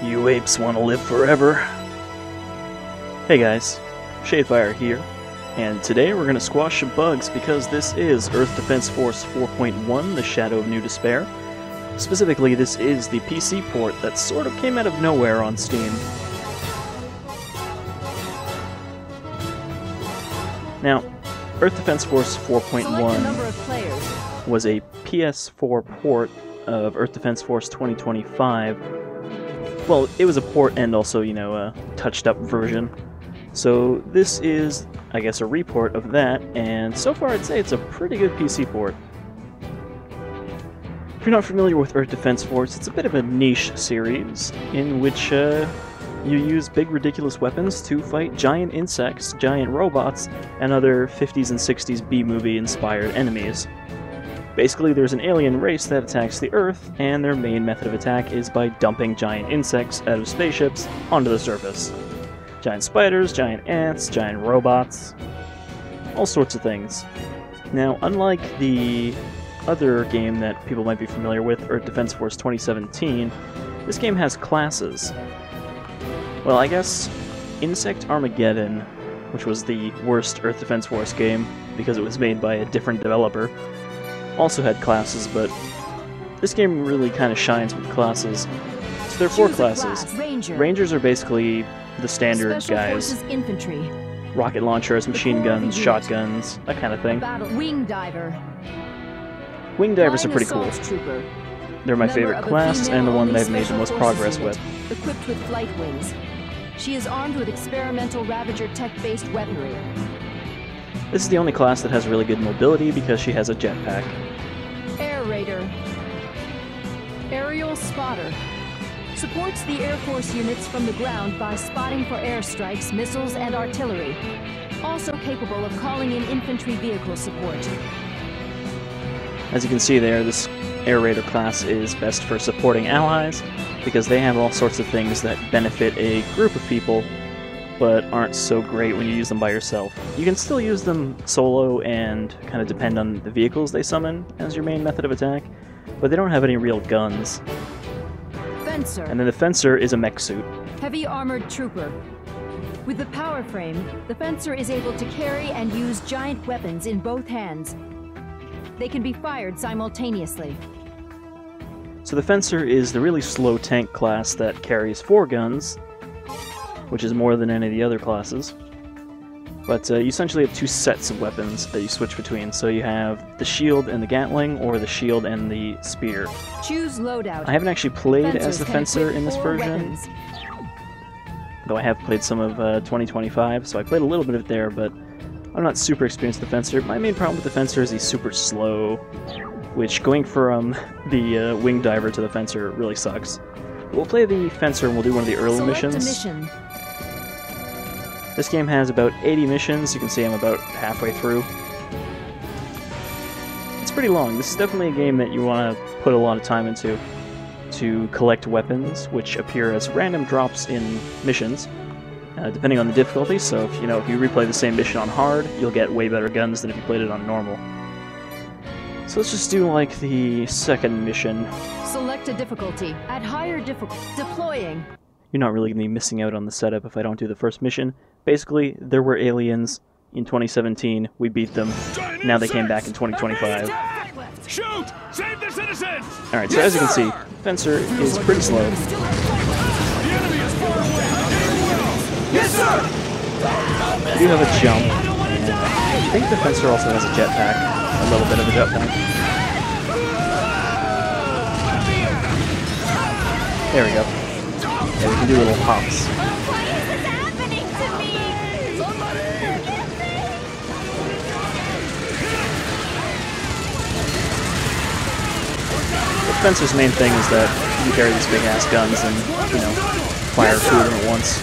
You apes want to live forever. Hey guys, Shadefire here, and today we're going to squash some bugs because this is Earth Defense Force 4.1, The Shadow of New Despair. Specifically, this is the PC port that sort of came out of nowhere on Steam. Now, Earth Defense Force 4.1 was a PS4 port of Earth Defense Force 2025. Well, it was a port and also, a touched-up version. So this is, I guess, a report of that, and so far I'd say it's a pretty good PC port. If you're not familiar with Earth Defense Force, it's a bit of a niche series in which you use big ridiculous weapons to fight giant insects, giant robots, and other 50s and 60s B-movie inspired enemies. Basically, there's an alien race that attacks the Earth, and their main method of attack is by dumping giant insects out of spaceships onto the surface. Giant spiders, giant ants, giant robots, all sorts of things. Now, unlike the other game that people might be familiar with, Earth Defense Force 2017, this game has classes. Well, I guess Insect Armageddon, which was the worst Earth Defense Force game because it was made by a different developer, also had classes, but this game really kind of shines with classes. So there are 4 classes. Rangers are basically the standard guys. Infantry. Rocket launchers, machine guns, shotguns, that kind of thing. Wing diver. Wing divers are pretty cool. Trooper. They're my favorite class and the one that I've made the most progress with. Equipped with flight wings. She is armed with experimental Ravager tech-based weaponry. This is the only class that has really good mobility because she has a jetpack. Air Raider. Aerial Spotter. Supports the Air Force units from the ground by spotting for airstrikes, missiles, and artillery. Also capable of calling in infantry vehicle support. As you can see there, this Air Raider class is best for supporting allies because they have all sorts of things that benefit a group of people but aren't so great when you use them by yourself. You can still use them solo and kind of depend on the vehicles they summon as your main method of attack, but they don't have any real guns. Fencer. And then the Fencer is a mech suit. Heavy armored trooper. With the power frame, the Fencer is able to carry and use giant weapons in both hands. They can be fired simultaneously. So the Fencer is the really slow tank class that carries 4 guns, which is more than any of the other classes. But you essentially have 2 sets of weapons that you switch between. So you have the shield and the Gatling, or the shield and the spear. Choose loadout. I haven't actually played Fencers as the can Fencer equip in this 4 version, weapons. though I have played some of 2025, so I played a little bit of it there, but I'm not super experienced with the Fencer. My main problem with the Fencer is he's super slow, which going from the Wing Diver to the Fencer really sucks. We'll play the Fencer and we'll do one of the early missions. Mission. This game has about 80 missions. You can see I'm about halfway through. It's pretty long. This is definitely a game that you want to put a lot of time into to collect weapons, which appear as random drops in missions, depending on the difficulty. So if you replay the same mission on hard, you'll get way better guns than if you played it on normal. So let's just do like the second mission. Select a difficulty. At higher difficulty. Deploying. You're not really going to be missing out on the setup if I don't do the first mission. Basically, there were aliens in 2017, we beat them, now they came back in 2025. Shoot! Save the citizens! Alright, so as you can see, Fencer is pretty slow. The enemy is far away! Yes, sir! You do have a jump, and I think the Fencer also has a jetpack, a little bit of a jetpack. There we go. Yeah, we can do little hops. The Fencer's main thing is that you carry these big ass guns and, fire 2 of them at once.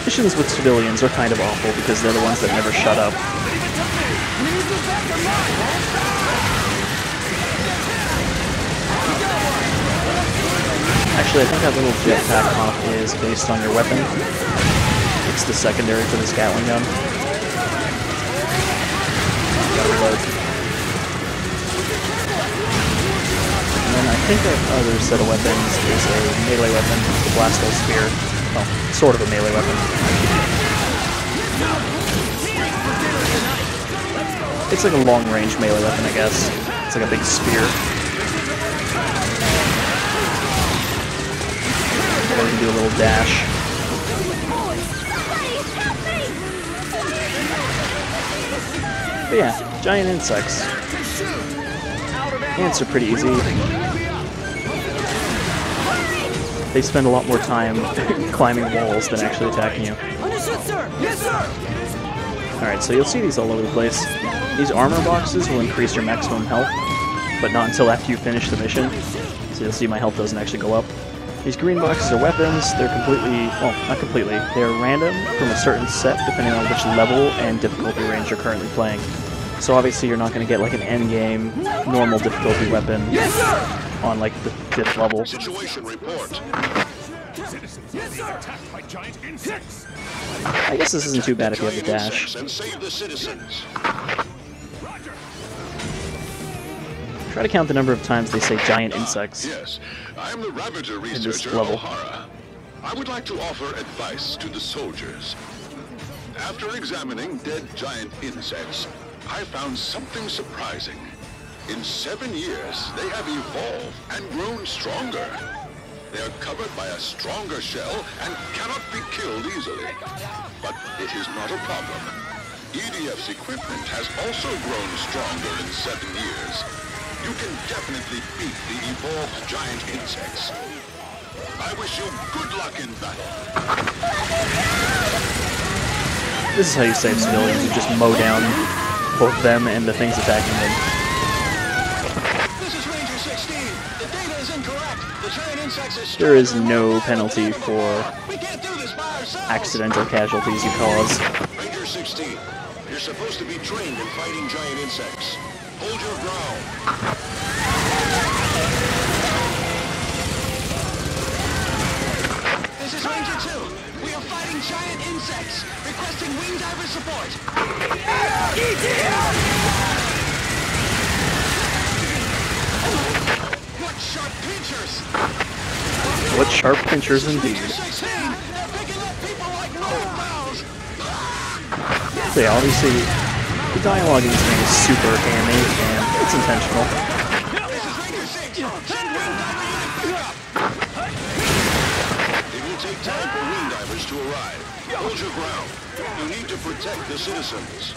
Missions with civilians are kind of awful because they're the ones that never shut up. Actually, I think that little jetpack hop is based on your weapon. It's the secondary for this Gatling gun. reload. And then I think our other set of weapons is a melee weapon, the Blasto Spear. Well, sort of a melee weapon. It's like a long-range melee weapon, I guess. It's like a big spear. Or we can do a little dash. But yeah, giant insects. Ants are pretty easy. They spend a lot more time climbing walls than actually attacking you. Understood, sir! Yes, sir! Alright, so you'll see these all over the place. These armor boxes will increase your maximum health, but not until after you finish the mission. So you'll see my health doesn't actually go up. These green boxes are weapons. They're completely, well, not completely, they're random from a certain set depending on which level and difficulty range you're currently playing. So obviously you're not going to get like an endgame normal difficulty weapon on like the 5th level. Situation report. Yes, sir! Attacked by giant insects! I guess this isn't too bad if you have the dash. And save the citizens. Try to count the number of times they say giant insects. Yes, I am the Ravager In this researcher level. O'Hara. I would like to offer advice to the soldiers. After examining dead giant insects, I found something surprising. In 7 years, they have evolved and grown stronger. They are covered by a stronger shell and cannot be killed easily. But it is not a problem. EDF's equipment has also grown stronger in 7 years. You can definitely beat the evolved giant insects. I wish you good luck in battle. This is how you save civilians. You just mow down both them and the things attacking them. This is Ranger 16. The data is incorrect. The giant insects is There is no penalty for We can't do this by ourselves. accidental casualties you cause. Ranger 16, you're supposed to be trained in fighting giant insects. Hold your ground. This is Ranger 2. We are fighting giant insects. Requesting wing diver support. What sharp pinchers! What sharp pinchers indeed. Ranger 16, they're picking up people like mothballs. So yeah, obviously, the dialogue in this game is super hammy, and it's intentional. This is Ranger 6. Send wing diver unit pickup. It will take time for wing divers to arrive. Hold your ground. You need to protect the citizens.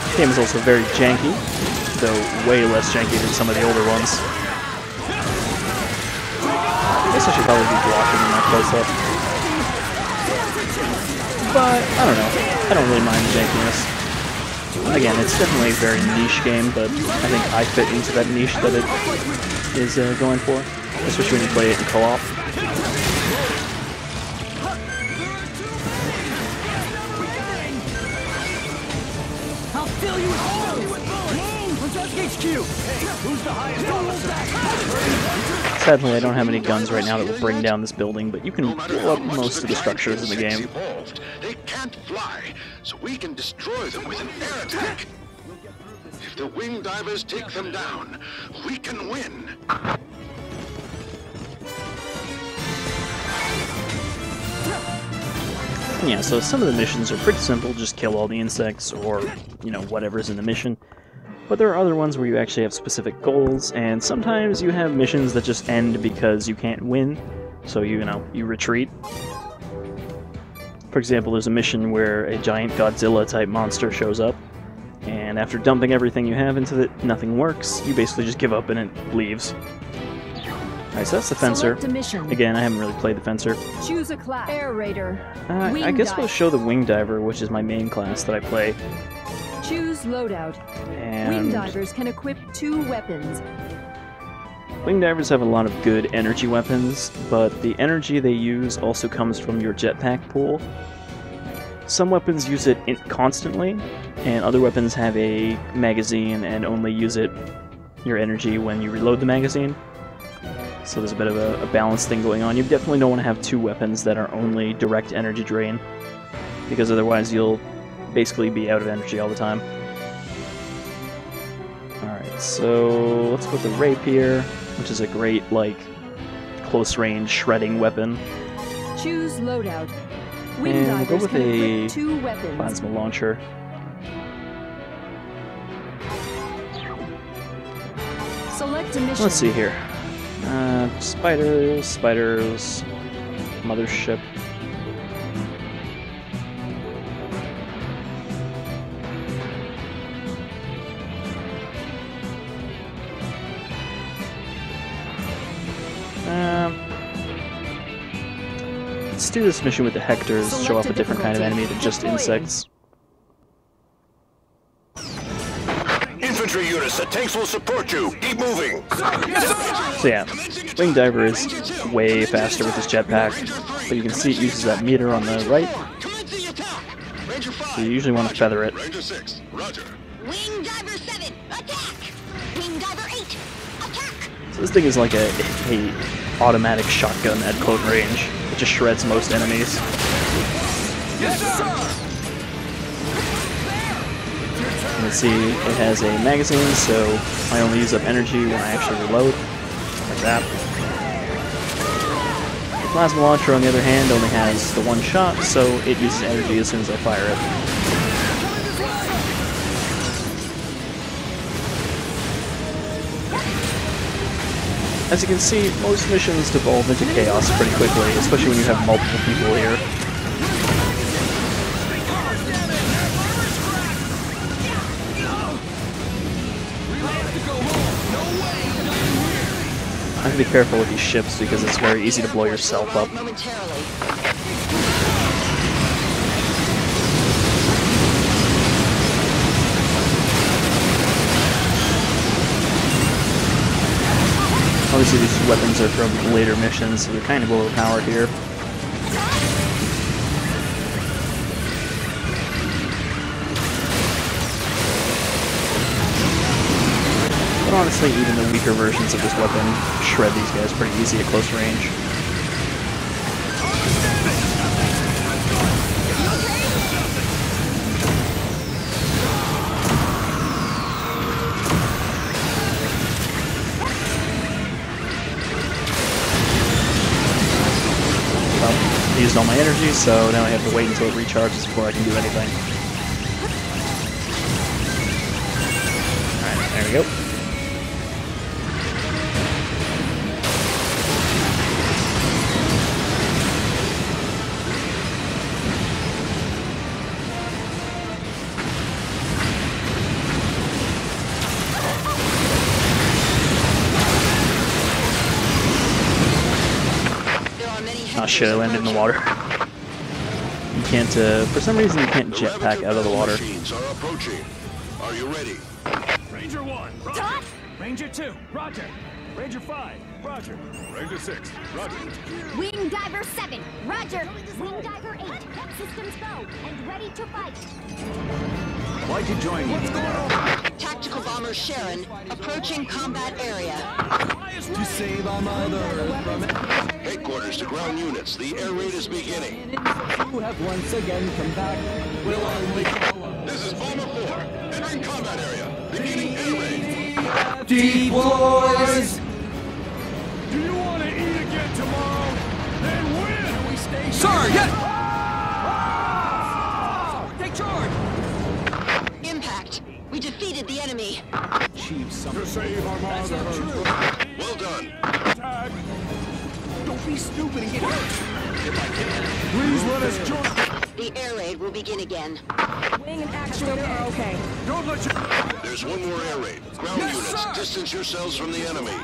The game is also very janky, though way less janky than some of the older ones. I guess I should probably be blocking in that close-up. But, I don't know. I don't really mind the jankiness. Again, it's definitely a very niche game, but I think I fit into that niche that it is going for, especially when you play it in co-op. I'll fill you with bullets! HQ! Hey, who's the highest on the stack? Sadly, I don't have any guns right now that will bring down this building, but you can blow up most of the structures in the game. Evolved. They can't fly, so we can destroy them with an air attack. If the wing divers take them down, we can win. Yeah, so some of the missions are pretty simple, just kill all the insects or, you know, whatever's in the mission. But there are other ones where you actually have specific goals, and sometimes you have missions that just end because you can't win, so you retreat. For example, there's a mission where a giant Godzilla-type monster shows up, and after dumping everything you have into it, nothing works. You basically just give up and it leaves. Alright, so that's the Fencer. Select a mission. Again, I haven't really played the Fencer. Choose a class. Air Raider. I guess we'll show the Wing Diver, which is my main class that I play. Choose loadout. And Wing divers can equip 2 weapons. Wing divers have a lot of good energy weapons, but the energy they use also comes from your jetpack pool. Some weapons use it constantly, and other weapons have a magazine and only use your energy when you reload the magazine. So there's a bit of a balance thing going on. You definitely don't want to have two weapons that are only direct energy drain, because otherwise you'll basically be out of energy all the time. Alright, so let's go with the Rapier, which is a great, like, close-range shredding weapon. Choose loadout. Wing And we'll go divers with can a equip 2 weapons. plasma launcher. Select a mission. Let's see here. Spiders, mothership. Let's do this mission with the Hectors, show off a different kind of enemy than just insects. Infantry units, the tanks will support you. Keep moving. So yeah, Wing Diver is way faster with his jetpack, but you can see it uses that meter on the right, so you usually want to feather it. Ranger 6, roger. Wing Diver 7, attack! Wing Diver 8, attack! So this thing is like a automatic shotgun at close range. It just shreds most enemies. Yes, sir! Let's see, it has a magazine, so I only use up energy when I actually reload, like that. The plasma launcher, on the other hand, only has the one shot, so it uses energy as soon as I fire it. As you can see, most missions devolve into chaos pretty quickly, especially when you have multiple people here. I have to be careful with these ships because it's very easy to blow yourself up. Momentarily. Obviously these weapons are from later missions, so they're kind of overpowered here. But honestly, even the weaker versions of this weapon shred these guys pretty easy at close range. Well, I used all my energy, so now I have to wait until it recharges before I can do anything. Alright, there we go. Oh shit, I landed in the water. You can't, for some reason you can't jetpack out of the water. Machines are approaching. Are you ready? Ranger 1, roger. Ranger 2, roger. Ranger 5, roger. Ranger 6, roger. Wing Diver 7, roger. Wing Diver 8, systems go, and ready to fight. Why'd you join me? What's going on? Tactical bomber Sharon, approaching combat area. To save our mother from it. Headquarters to ground units. The air raid is beginning. You have once again come back. We'll only follow. This is Bomber 4. Entering combat area. Beginning air raid. Deep boys! Do you want to eat again tomorrow? Then win! We stay. Sir, yes! Take charge! Impact. We defeated the enemy. Achieve something. To save our mother. Well done. Attack. Don't be stupid and get hurt. If I can. Please let us join. The air raid will begin again. Wing and actuator are okay. Don't let you. There's one more air raid. Ground Yes, units, sir. distance yourselves from the enemy.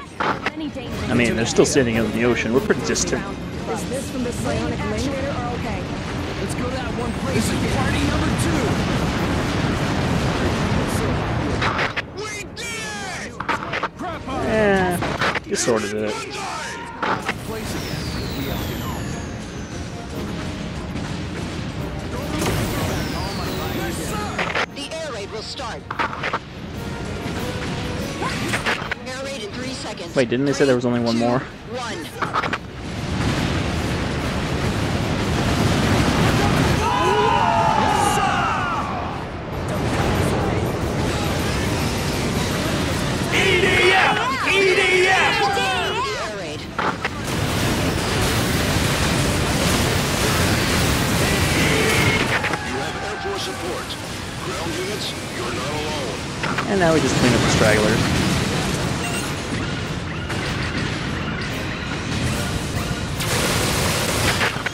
Any danger? I mean, they're still sitting out in the ocean. We're pretty distant. Is this from the psionic link? Actuator are okay. Let's go to that one place. This is party number 2. We did it! Crap on. Eh, you sort of did it. Place again. We have to know. The air raid will start. Air raid in 3 seconds. Wait, didn't they say there was only one more? 1. And now we just clean up the stragglers.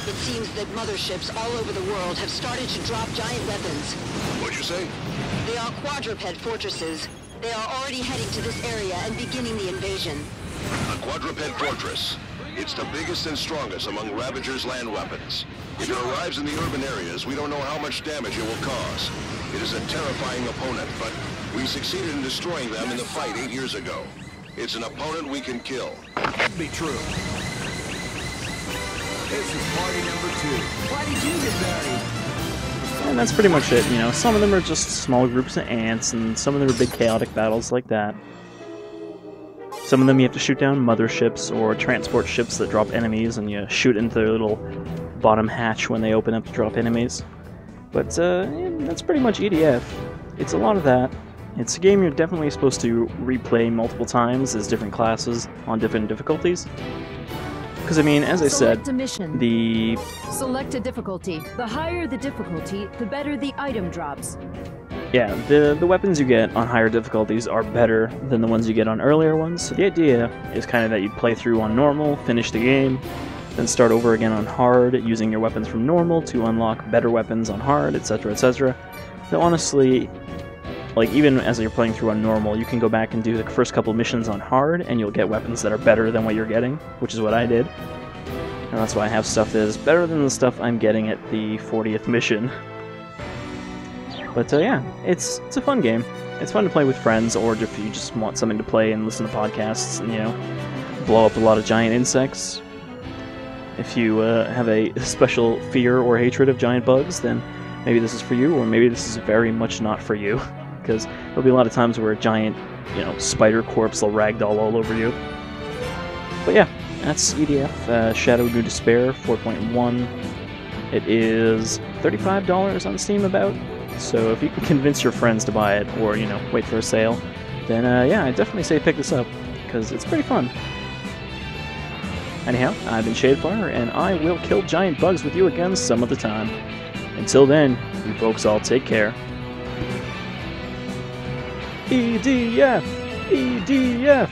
It seems that motherships all over the world have started to drop giant weapons. What'd you say? They are quadruped fortresses. They are already heading to this area and beginning the invasion. A quadruped fortress. It's the biggest and strongest among Ravager's land weapons. If it arrives in the urban areas, we don't know how much damage it will cause. It is a terrifying opponent, but we succeeded in destroying them in the fight 8 years ago. It's an opponent we can kill. Can't be true. This is party number 2. Why did you get married? And that's pretty much it, you know. Some of them are just small groups of ants, and some of them are big chaotic battles like that. Some of them you have to shoot down motherships or transport ships that drop enemies, and you shoot into their little bottom hatch when they open up to drop enemies. But yeah, that's pretty much EDF. It's a lot of that. It's a game you're definitely supposed to replay multiple times as different classes on different difficulties. Because, I mean, as I said, Select a mission. the... Select a difficulty. The higher the difficulty, the better the item drops. Yeah, the weapons you get on higher difficulties are better than the ones you get on earlier ones. So the idea is kind of that you play through on normal, finish the game, then start over again on hard, using your weapons from normal to unlock better weapons on hard, etc., etc. Though honestly, like, even as you're playing through on normal, you can go back and do the first couple missions on hard, and you'll get weapons that are better than what you're getting, which is what I did. And that's why I have stuff that is better than the stuff I'm getting at the 40th mission. But yeah, it's a fun game. It's fun to play with friends, or if you just want something to play and listen to podcasts and, you know, blow up a lot of giant insects. If you have a special fear or hatred of giant bugs, then maybe this is for you, or maybe this is very much not for you. Because there'll be a lot of times where a giant, you know, spider corpse will ragdoll all over you. But yeah, that's EDF, Shadow New Despair 4.1. It is $35 on Steam about. So if you can convince your friends to buy it, or, you know, wait for a sale, then yeah, I definitely say pick this up, because it's pretty fun. Anyhow, I've been Shadefire, and I will kill giant bugs with you again some other time. Until then, you folks all take care. EDF! EDF!